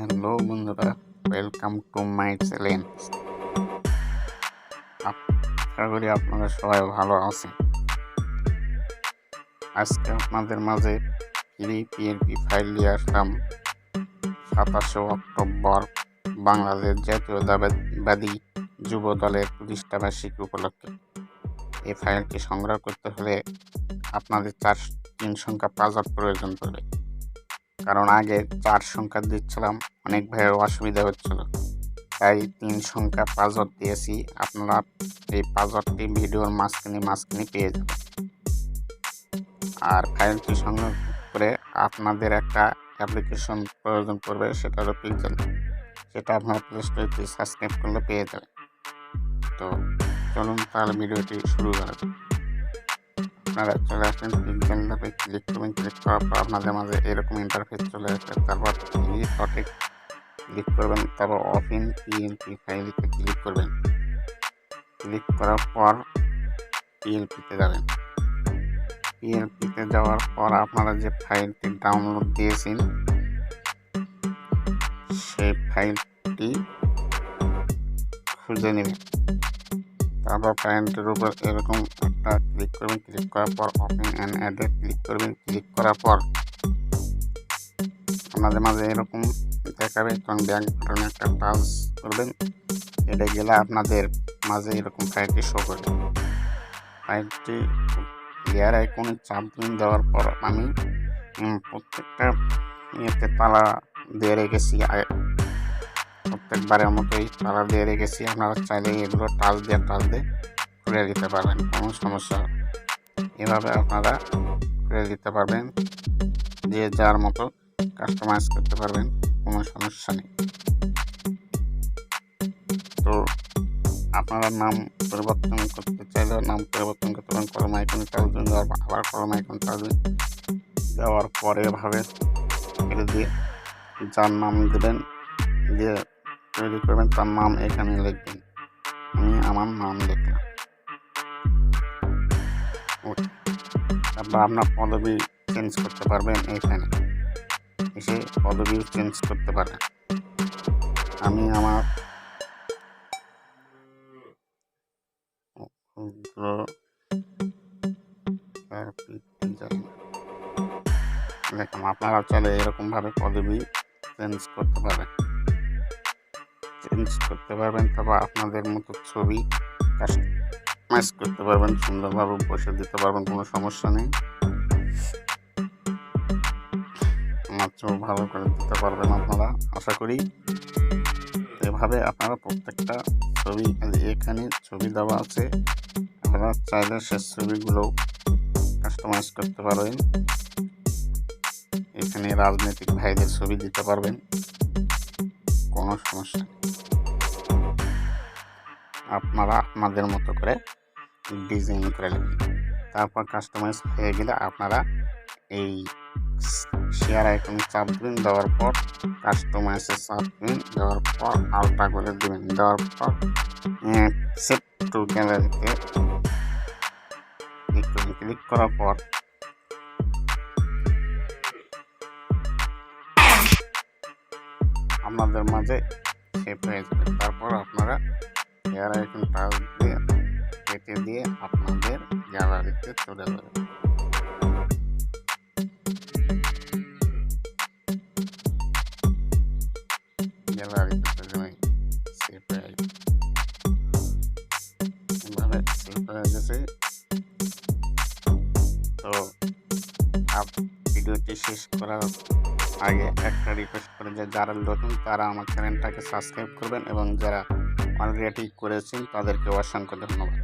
Hello বন্ধুরা, welcome to my channel. আশা করি আপনারা সবাই ভালো আছেন। আজকে আপনাদের মাঝে ফ্রি পিএলপি ফাইল নিয়ে আসলাম 27 অক্টোবর বাংলাদেশ জাতীয়তাবাদী যুব দলের প্রতিষ্ঠাবার্ষিকী উপলক্ষে। এই ফাইলটি সংগ্রহ করতে হলে আপনাদের 3 সংখ্যা পাসওয়ার্ড প্রয়োজন পড়বে, কারণ আগে 4 সংখ্যা দিচ্ছিলাম, অনেক ভাইয়ের অসুবিধা হচ্ছিল, তাই 3 সংখ্যা পাসওয়ার্ড দিয়েছি। আপনারা এই পাসওয়ার্ডটি ভিডিওর মাঝখানে পেয়ে যাবেন। আর ফাইলটি সংগ্রহ করে আপনাদের একটা অ্যাপ্লিকেশন প্রয়োজন পড়বে, সেটা হলো পিক্সেল। সেটা আপনার প্লে স্টোরে সাবস্ক্রাইব করলে পেয়ে যাবেন। তো চলুন তাহলে ভিডিওটি শুরু করা যাক। আপনারা চলে আসেন পিক্সেল অ্যাপে, ক্লিক করবেন। ক্লিক করার পর আপনাদের মাঝে এরকম ইন্টারফেস চলে আসবে। তারপর ক্লিক করবেন, তারপর ওপেন পিএলপি ফাইলে ক্লিক করবেন। ক্লিক করার পর পিএলপিতে যাবেন। পিএলপিতে যাওয়ার পর আপনারা যে ফাইলটি ডাউনলোড দিয়েছেন সেই ফাইলটি খুঁজে নেবেন। তারপর ফাইলটির উপর এরকম একটা ক্লিক করবেন। ক্লিক করার পর ওপেন অ্যান্ড অ্যাডে ক্লিক করবেন। ক্লিক করার পর আপনাদের মাঝে এরকম দেখাবে, তখন ব্যাক বাটনে একটা টাচ করবেন। এটা গেলে আপনাদের মাঝে এরকম ফাইলটি শো করবে। ফাইলটি লেয়ার আইকনে চাপ দেওয়ার পর আমি প্রত্যেকটা ইয়েতে তালা দিয়ে রেখেছি, প্রত্যেকবারের মতোই তালা দিয়ে রেখেছি। আপনারা চাইলে এগুলো টাচ দিয়ে খুলে দিতে পারবেন, কোনো সমস্যা হবে। এভাবে আপনারা খুলে দিতে পারবেন, যে যার মতো কাস্টমাইজ করতে পারবেন, কোনো সমস্যা নেই। তো আপনারা নাম পরিবর্তন করতে চাইলেও নাম পরিবর্তন করতে পারেন। কলম আইকন চার্জ দেওয়ার আবার কলম আইকন চার্জ দেওয়ার পরে এভাবে ছেড়ে দিয়ে যার নাম দেবেন, দিয়ে তৈরি করবেন, তার নাম এখানে লিখবেন। আমি আমার নাম লিখলাম। তারপর আপনার পদবি চেঞ্জ করতে পারবেন, এইখানে এসে পদবি চেঞ্জ করতে পারবেন। আমি আমার দেখুন, আপনারা চাইলে এরকমভাবে পদবি চেঞ্জ করতে পারবেন। তারপর আপনাদের মতো ছবি কাস্টমাইজ করতে পারবেন, সুন্দরভাবে বসে দিতে পারবেন, কোনো সমস্যা নেই। মাত্র ভালো করে দিতে পারবেন আপনারা, আশা করি। এভাবে আপনারা প্রত্যেকটা ছবি, এখানে ছবি দেওয়া আছে, আপনারা চাইলে সে ছবিগুলো কাস্টমাইজ করতে পারবেন। এখানে রাজনৈতিক ভাইদের ছবি দিতে পারবেন, কোনো সমস্যা নেই। আপনারা আপনাদের মতো করে ডিজাইন করে নেবেন। তারপর কাস্টমাইজ হয়ে গেলে আপনারা এই শেয়ার আইকনে চাপ দিবেন। দেওয়ার পর কাস্টমাইজে চাপ দিবেন। দেওয়ার পর আলটা করে দেবেন। দেওয়ার পর সেভ টু গ্যালারিতে ক্লিক করার পর আপনাদের মাঝে সেভ হয়ে যাবে। তারপর আপনারা শেয়ার আইকন টাচ দিয়ে কেটে দিয়ে আপনাদের গ্যালারিতে চলে যাবে। গ্যালারিতে চলে সেভ হয়ে এভাবে সেভ হয়ে গেছে। তো ভিডিওটি শেষ করার আগে একটা রিকোয়েস্ট করে, যে যারা নতুন তারা আমার চ্যানেলটাকে সাবস্ক্রাইব করবেন, এবং যারা অলরেডি করেছেন তাদেরকে অসংখ্য ধন্যবাদ।